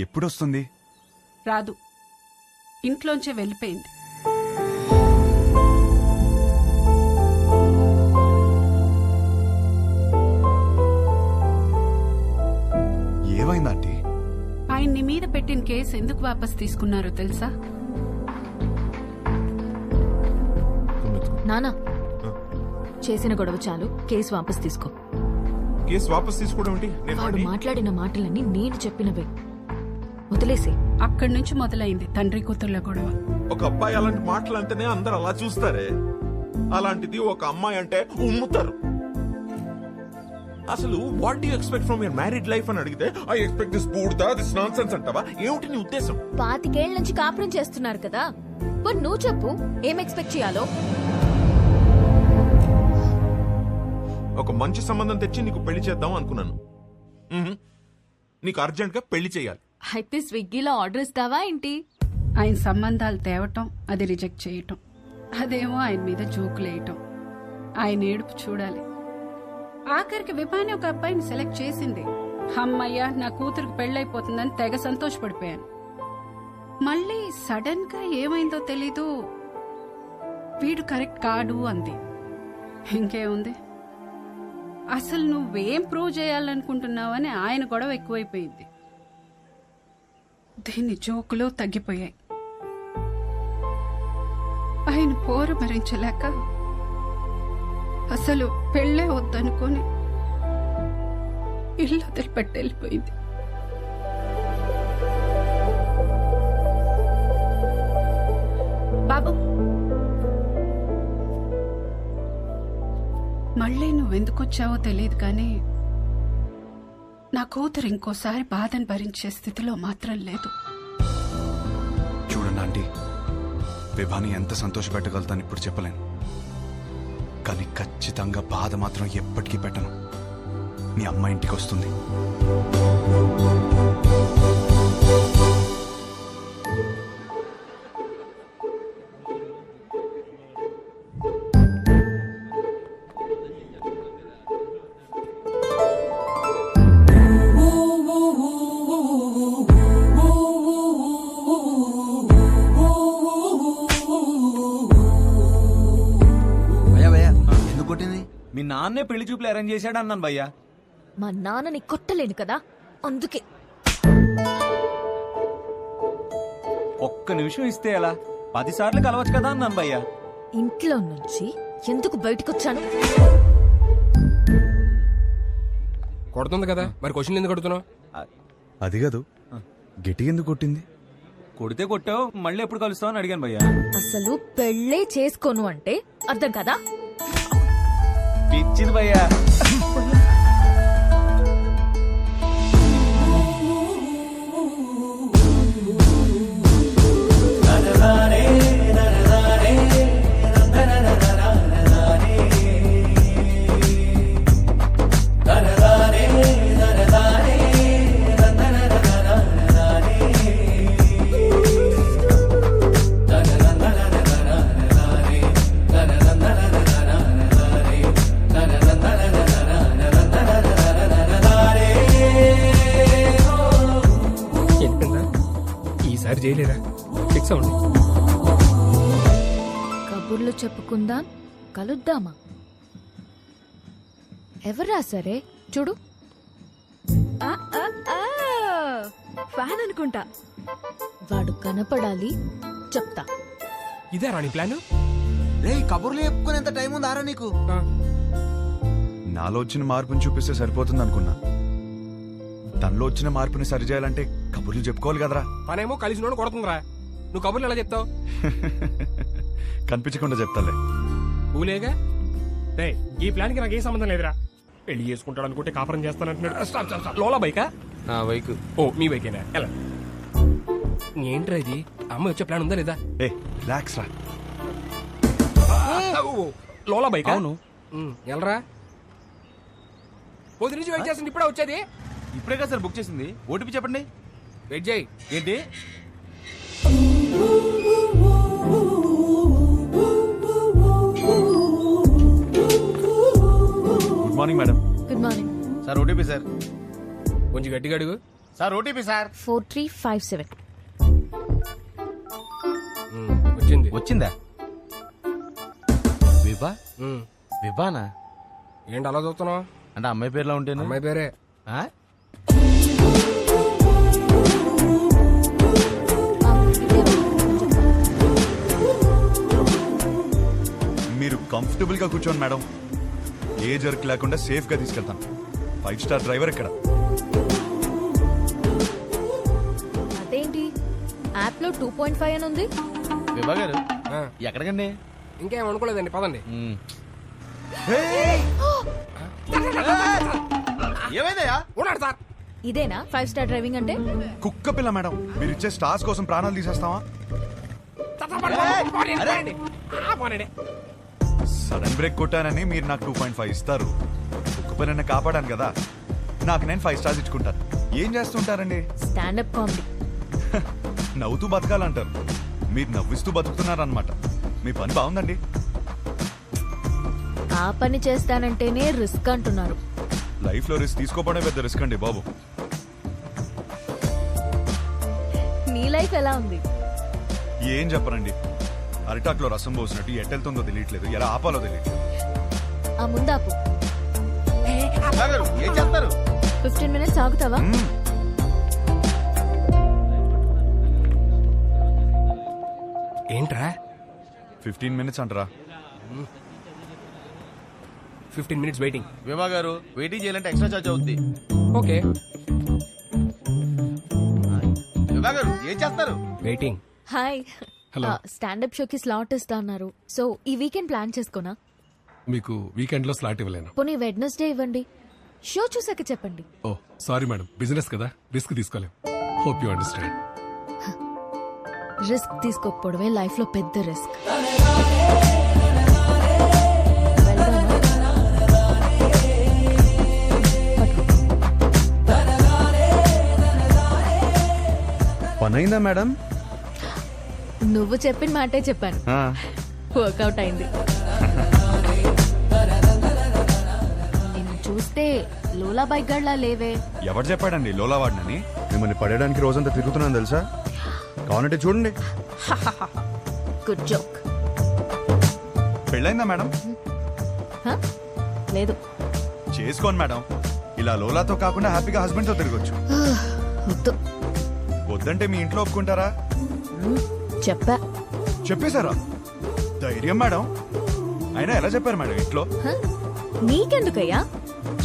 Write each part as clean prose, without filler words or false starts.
ఎప్పుడొస్తుంది? రాదు, ఇంట్లోంచే వెళ్ళిపోయింది. ఏమైంది ఆంటీ? ఆయన్ని మీద పెట్టిన కేసు ఎందుకు వాపస్ తీసుకున్నారో తెలుసా? నానా, చేసిన గొడవ చాలు, కేసు వాపస్ తీసుకో. కేసు వాపస్ తీసుకోవడం ఏంటి? వాడు మాట్లాడిన మాటలన్నీ నేను చెప్పినవే, వదిలేసి. అక్కడి నుంచి మొదలైంది తండ్రి కూతుర్ల గొడవ. ఒక అబ్బాయి అలాంటి మాటలు అంటేనే అందరు అలా చూస్తారే, అలాంటిది ఒక అమ్మాయి అంటే ఉమ్ముతారు. అసలు what do you expect from your married life అని అడిగితే ఐ ఎక్స్పెక్ట్ దిస్ బూడ్దా, దిస్ నాన్సెన్స్ అంటావా? ఏమిటి నీ ఉద్దేశం? 25 ఏళ్ల నుంచి కాపురం చేస్తున్నారు కదా, మరి నువ్వు చెప్పు, ఏం ఎక్స్పెక్ట్ చేయాలో? ఒక మంచి సంబంధం తెచ్చి నీకు పెళ్లి చేద్దాం అనుకున్నాను. నీకు అర్జెంట్ గా పెళ్లి చేయాలి. అయితే స్విగ్గీలో ఆర్డర్ ఇస్తావా ఏంటి? ఆయన సంబంధాలు తేవటం, అది రిజెక్ట్ చేయటం, అదేమో ఆయన మీద జోకులేయటం. ఆయన ఏడుపు చూడాలి. ఆఖరికి విపాని ఒక అబ్బాయిని సెలెక్ట్ చేసింది. అమ్మయ్య, నా కూతురికి పెళ్ళైపోతుందని తెగ సంతోషపడిపోయాను. మళ్ళీ సడన్ గా ఏమైందో తెలీదు, వీడు కరెక్ట్ కాడు అంది. ఇంకేముంది, అసలు నువ్వేం ప్రూవ్ చేయాలనుకుంటున్నావని ఆయన గొడవ ఎక్కువైపోయింది. దీని జోకులు తగ్గిపోయాయి. ఆయన పోరు భరించలేక అసలు పెళ్ళే వద్దనుకొని ఇల్లు వదిలిపెట్టి వెళ్ళిపోయింది. బాబు, మళ్ళీ నువ్వెందుకొచ్చావో తెలియదు కానీ నా కూతురు ఇంకోసారి బాధను భరించే స్థితిలో మాత్రం లేదు. చూడండి ఆంటీ, విభాని ఎంత సంతోషపెట్టగలుగుతాను ఇప్పుడు చెప్పలేను, కానీ ఖచ్చితంగా బాధ మాత్రం ఎప్పటికీ పెట్టను. మీ అమ్మ ఇంటికి వస్తుంది. మీ నాన్నే పెళ్లి చూపులు అరేంజ్ చేశాడు అన్నాను భయ్యా. మా నాన్నని కొట్టలేను కదా, అందుకే. ఒక్క నిమిషం ఇస్తే ఎలా? 10 సార్లు కలవచ్చు కదా అన్నాను భయ్యా. ఇంట్లో నుంచి ఎందుకు బయటకొచ్చాను? కొడుతుంది కదా, మరి క్వశ్చన్ ఎందుకు కొడుతున్నావు? అది కాదు, గిటి ఎందుకు కొట్టింది? కొడితే కొట్టావు, మళ్ళీ ఎప్పుడు కలుస్తావు అని అడిగాను భయ్యా. అసలు పెళ్ళే చేసుకోను అంటే అర్థం కదా? పిచ్చింది భయ్యా. చేయలేదా? ఫిక్స్ అవ్వండి. కబుర్లు చెప్పుకుందాం, కలుద్దామా? ఎవరా సరే చూడు. ఫ్యాన్ అనుకుంటా. వాడు కనపడాలి, చెప్తా. ఇదే రాణి ప్లాన్. రే, కబుర్లు చెప్పుకునేంత టైం ఉందారా నీకు? నాలో వచ్చిన మార్పుని చూపిస్తే సరిపోతుంది అనుకున్నా. తనలో వచ్చిన మార్పుని సరిచేయాలంటే కబుర్లు చెప్పుకోవాలి కదరా. తనేమో కలిసి నోడు కొడుతుందిరా, నువ్వు కబుర్లు ఎలా చెప్తావు? కనిపించకుండా చెప్తాలే. ఊలేగా. రే, ఈ ప్లాన్ కి నాకు ఏ సంబంధం లేదురా. పెళ్లి చేసుకుంటాడు అనుకుంటే కాపురం చేస్తానంటున్నాడు. లోలా బైకా? నా బైక్. ఓ, మీ బైకేనా? ఎలా ఏంట్రా ఇది? అమ్మ వచ్చే ప్లాన్ ఉందా లేదా? ఏ రిలాక్స్ రా. లోలా బైక్? అవును. ఎలరా పొద్దు నుంచి వెయిట్ చేస్తుంది, ఇప్పుడే వచ్చేది. ఇప్పుడే కదా సార్ బుక్ చేసింది. ఓటీపీ చెప్పండి. వెయిట్ చేయి. ఏంటి? Good morning madam. Good morning sir OTP sir. కొంచెం గట్టిగా అడుగు. Sir OTP sir 4357. వచ్చింది. వచ్చిందా? విభా విభానా ఏంటి అలా చూస్తున్నావు? అంటే అమ్మాయి పేరులో ఉంటేను అమ్మాయి పేరే. ఆ? మీరు కంఫర్టబుల్ గా కూర్చోండి మేడం. ఏ జర్క్ లేకుండా సేఫ్ గా తీసుకెళ్తాను. 5 స్టార్ డ్రైవర్ ఇక్కడ. అదేంటి యాప్ లో 2.5 అని ఉంది? విభా గారు ఆ, ఎక్కడికండి? ఇంకేం అనుకోలేదండి, పదండి. మ్. ఏమైందయ్యా? ఉన్నాడు సార్. ఇదేనా 5 స్టార్ డ్రైవింగ్ అంటే? కుక్క పిల్ల మేడం. మీరు ఇచ్చే స్టార్స్ కోసం ప్రాణాలు తీసేస్తావా? సడన్ బ్రేక్ కొట్టానని మీరు నాకు 2.5 ఇస్తారు. కుక్క పిల్లని కాపాడాను కదా, నాకు నేను 5 స్టార్స్ ఇచ్చుకుంటాను. ఏం చేస్తుంటారండి? Stand up comedy. నవ్వుతూ బతకాలంటారు, మీరు నవ్విస్తూ బతుకుతున్నారన్నమాట. మీ పని బాగుందండి. ఆ పని చేస్తానంటేనే రిస్క్ అంటున్నారు. లైఫ్ లో రిస్క్ తీసుకోవడమే పెద్ద రిస్క్ అండి బాబు. నీ లైఫ్ ఎలా ఉంది? ఏం చెప్పరండి, అరిటాక్లో రసం పోసినట్టు ఎట్టెళ్తుందో తెలియట్లేదు, ఎలా ఆపాలో తెలియట్లేదు. ఆ ముందాపు విభా గారు ఏం చేస్తారు? 15 minutes ఆగుతావా? మ్మ్. ఏంట్రా 15 minutes అంటారా? 15 minutes వెయిటింగ్. విభా గారు వెయిటింగ్ చేయాలంటే ఎక్స్ట్రా చార్జ్ అవుద్ది. ఓకే, విభా గారు ఏం చేస్తారు? వెయిటింగ్. హాయ్. హలో. స్టాండప్ షోకి స్లాట్ ఇస్తా అన్నారు. సో ఈ వీకెండ్ ప్లాన్ చేసుకోనా? మీకు వీకెండ్ లో స్లాట్ ఇవ్వలేను. పోనీ వెడ్నెస్డే ఇవ్వండి. షో చూసాక చెప్పండి. ఓ సారీ మేడం, బిజినెస్ కదా, రిస్క్ తీసుకోలేం. Hope you understand. రిస్క్ తీసుకోకపోవడమే లైఫ్ లో పెద్ద రిస్క్. పనైందా మేడం? నువ్వు చెప్పిన మాటే చెప్పాను. వర్కౌట్ అయింది. నేను చూస్తే లోలా బైక్ గడ్లా లేవే. ఎవరు చెప్పాడండి లోలా వాడినని? మిమ్మల్ని పడేయడానికి రోజంతా తిరుగుతున్నాను తెలుసా. కావాలంటే చూడండి. Good joke. పెళ్ళైందా మేడం? లేదు. చేసుకోండి మేడం. ఇలా లోలాతో కాకుండా హ్యాపీగా హస్బెండ్ తో తిరగొచ్చు. వద్దు. వద్దంటే మీ ఇంట్లో ఒప్పుకుంటారా? చెప్పా. చెప్పేశారా? ధైర్యం మేడం. అయినా ఎలా చెప్పారు మేడం ఇంట్లో? నీకెందుకయ్యా?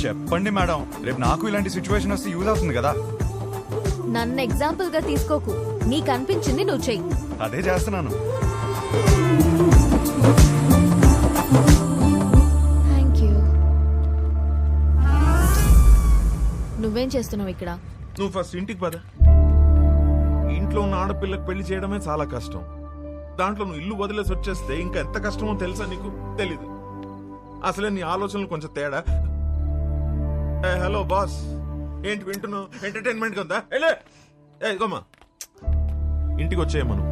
చెప్పండి మేడం, రేపు నాకు ఇలాంటి సిచ్యువేషన్ వస్తే యూజ్ అవుతుంది కదా. నన్ను ఎగ్జాంపుల్ గా తీసుకోకు. నీకు అనిపించింది నువ్వు చెయ్యి. అదే చేస్తున్నాను. Thank you. నువ్వేం చేస్తున్నావు ఇక్కడ? నువ్వు ఫస్ట్ ఇంటికి పద. ఇంట్లో ఉన్న ఆడపిల్లకి పెళ్లి చేయడమే చాలా కష్టం. దాంట్లో నువ్వు ఇల్లు వదిలేసి వచ్చేస్తే ఇంకా ఎంత కష్టమో తెలుసా నీకు? తెలీదు. అసలే నీ ఆలోచనలు కొంచెం తేడా. హలో బాస్, ఏంటి వింటున్నావు? ఎంటర్టైన్మెంట్ ఉందా? ఇగోమ్మా, ఇంటికి వచ్చేయమ్మను.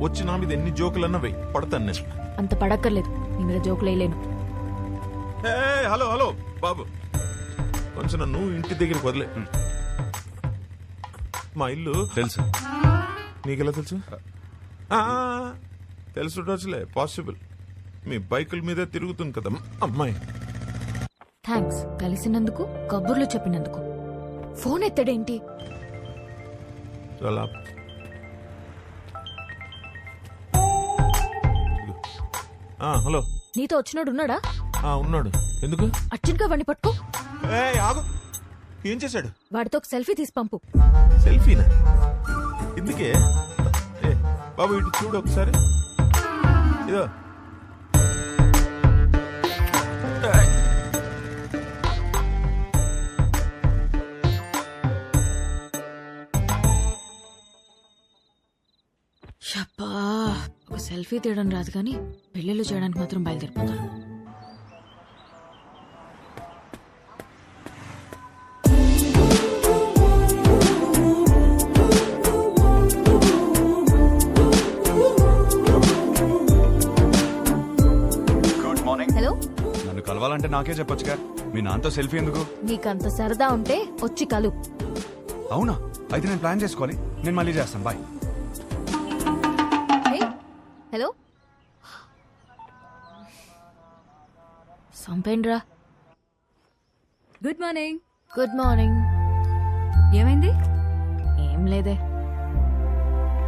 వచ్చి నా మీద ఎన్ని జోకులన్నా వెయ్యి, పడతాను నేను. అంత పడక్కర్లేదు. నీ మీద జోకులు వేయలేను. హలో హలో బాబు, కొంచెం నన్ను ఇంటి దగ్గరికి వదిలే. మా ఇల్లు తెలుసు. నీకెలా తెలుసు? తెలుసులే, పాసిబుల్. మీ బైకుల మీదే తిరుగుతుంది కదా అమ్మాయి. థ్యాంక్స్ కలిసినందుకు, కబుర్లు చెప్పినందుకు. ఫోన్ ఎత్తడేంటి? చాలా హలో. నీతో వచ్చినాడు ఉన్నాడా? ఉన్నాడు. ఎందుకు? అర్జున్ గా వాడిని పట్టుకో. ఆగు. ఏం చేశాడు? వాడితో ఒక సెల్ఫీ తీసి పంపు. సెల్ఫీనా? ఎందుకే? బాబు ఇటు చూడు ఒకసారి. ఇదో షప్పా, ఒక సెల్ఫీ తీయడం రాదు కానీ పెళ్ళిళ్ళు చేయడానికి మాత్రం బయలుదేరిపోతాను. Good morning. హలో. నన్ను కలవాలంటే నాకే చెప్పొచ్చుగా. మీ నాన్నతో సెల్ఫీ ఎందుకు? నీకంత సరదా ఉంటే వచ్చి కలు. అవునా? అయితే నేను ప్లాన్ చేసుకోవాలి. నేను మళ్ళీ చేస్తాను. బాయ్. హలో సంపేండ్రా. Good morning. Good morning. ఏమైంది? ఏం లేదే.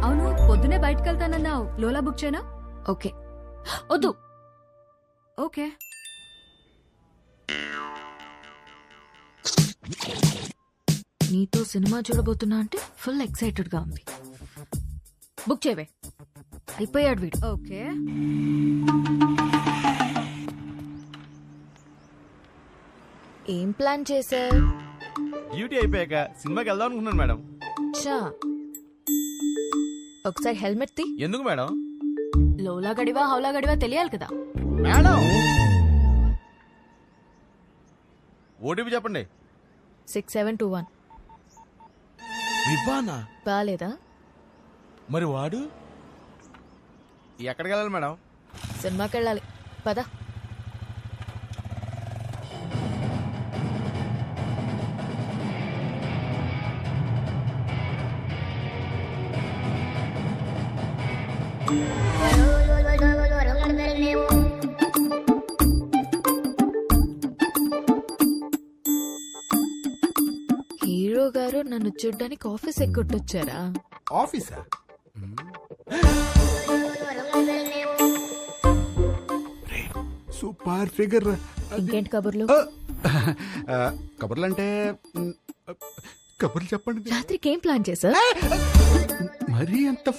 అవును, పొద్దునే బయటకు వెళ్తానన్నావు. లోలా బుక్ చేయనా? ఓకే. వద్దు. ఓకే. నీతో సినిమా చూడబోతున్నా అంటే ఫుల్ ఎక్సైటెడ్ గా ఉంది. బుక్ చేయవే. అయిపోయాడు వీడు. ఓకే. ఏం ప్లాన్ చేసా? డ్యూటీ అయిపోయాక సినిమాకి వెళ్దాం అనుకున్నాను మేడం. చా, ఒకసారి హెల్మెట్ తీ. ఎందుకు మేడం? లోలా గడివా హౌలా గడివా తెలియాలి కదా. మేడం ఓటీపీ చెప్పండి. 6721. విభానా? బాలేదా? మరి వాడు ఎక్కడికి వెళ్ళాలి మేడం? సినిమాకి వెళ్ళాలి. పద. హీరో గారు నన్ను చూడ్డానికి ఆఫీస్ ఎక్కొట్టొచ్చారా? ఆఫీసా? Super figure. ఇంకేంటి కబుర్లు? కబుర్లు అంటే కబుర్లు చెప్పండి. రాత్రికి ఏం ప్లాన్ చేశా? మరీ అంత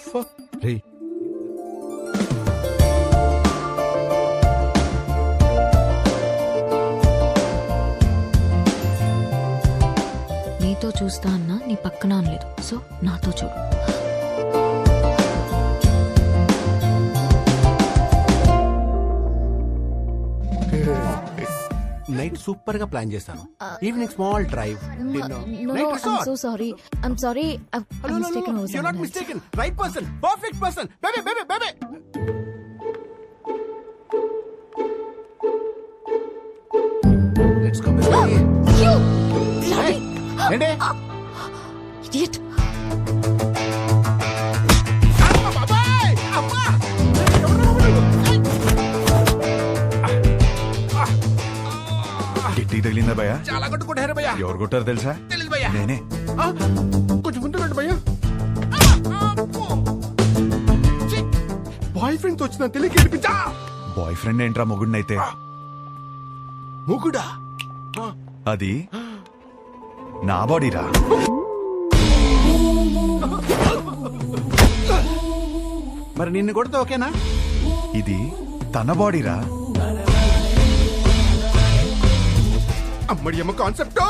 రే నీతో చూస్తా అన్నా నీ పక్కన అనలేదు. సో నాతో చూడు. నైట్ సూపర్ గా ప్లాన్ చేస్తాను. Evening small drive. So sorry. I'm sorry. You're not mistaken. Right person. Perfect person. Baby. Let's go, baby. ఏంటి? Idiot. గిట్టి తగిలిందా భయ్యా? చాలా కొట్టుకుంటారు భయ్యా. ఎవరు కొట్టారు తెలుసా? తెలీదు భయ్యా. నేనే. కొంచెం ముందు రండి భయ్యా. బాయ్ ఫ్రెండ్ తో వచ్చిన తెలియక ఏడిపించా. బాయ్ ఫ్రెండ్ ఏంట్రా మొగుడినైతే? ముగుడా? అది నా బాడీరా. మరి నిన్ను కొడితే ఓకేనా? ఇది తన బాడీరా. అమ్మడి అమ్మ కాన్సెప్ట్.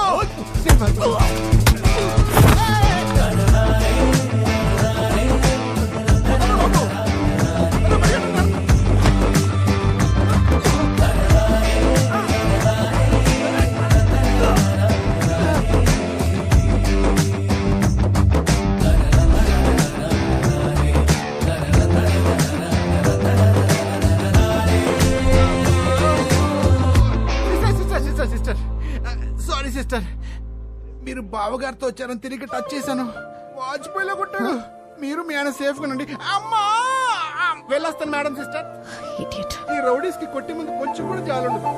సిస్టర్ సారీ సిస్టర్, మీరు బావగారితో వచ్చారని తిరిగి టచ్ చేశాను. వాజ్పేయిలో కొట్టాడు. మీరు మీ ఆయన సేఫ్ గా ఉండండి. అమ్మా వెళ్ళొస్తాను మేడం. Sister, Idiot. ఈ రౌడీస్ కి కొట్టే ముందు కొంచెం కూడా జాలుండదు.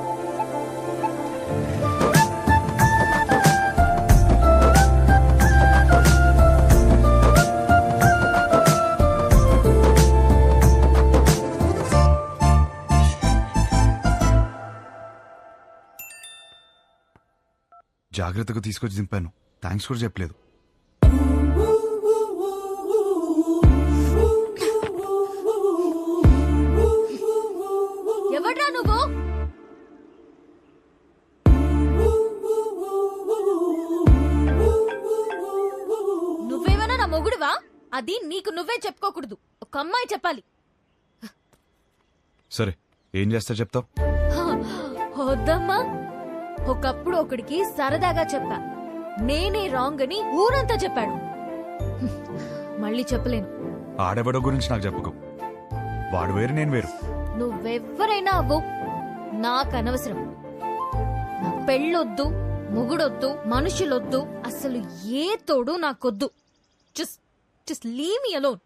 జాగ్రత్తగా తీసుకొచ్చి దింపాను. థ్యాంక్స్ కూడా చెప్పలేదు. ఎవడ్రా నువ్వు? నువ్వేమైనా నా మొగుడువా? అది నీకు నువ్వే చెప్పుకోకూడదు. ఒక అమ్మాయి చెప్పాలి. సరే, ఏం చేస్తా చెప్తావు? వద్దమ్మా. ఒకప్పుడు ఒకడికి సరదాగా చెప్పా, నేనే రాంగ్ అని ఊరంతా చెప్పాడు. మళ్ళీ చెప్పలేను. ఆడెవడో గురించి నాకు చెప్పుకో. వాడు వేరు, నేను వేరు. నువ్వెవ్వరైనా అవ్వు, నాకు అనవసరం. నా పెళ్ళొద్దు, మొగుడొద్దు మనుషులొద్దు అసలు ఏ తోడు నాకొద్దు. Just just leave me alone.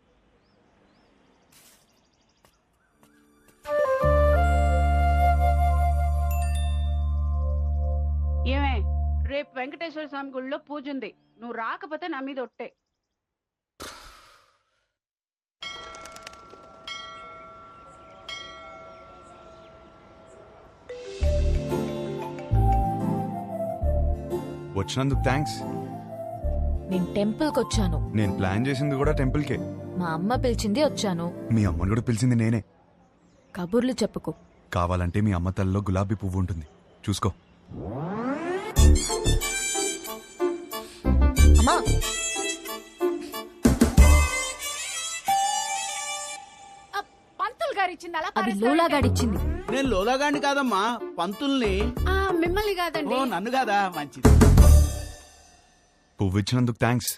ఏమే, రేపు వెంకటేశ్వర స్వామి గుళ్ళో పూజ ఉంది. నువ్వు రాకపోతే నా మీద ఒట్టే. వచ్చినందుకు థ్యాంక్స్. నేను టెంపుల్కి వచ్చాను. నేను ప్లాన్ చేసింది కూడా టెంపుల్కే. మా అమ్మ పిలిచింది వచ్చాను. మీ అమ్మని కూడా పిలిచింది నేనే. కబుర్లు చెప్పుకో. కావాలంటే మీ అమ్మ తల్లిలో గులాబీ పువ్వు ఉంటుంది, చూసుకో. అమ్మా పంతులు గారు ఇచ్చింది అలా అది లోలాగాడిచ్చింది. నేను లోలాగాండి కాదమ్మా, పంతుల్ని. మిమ్మల్ని కాదండి. నన్ను కాదా? మంచిది. పువ్వు ఇచ్చినందుకు థ్యాంక్స్.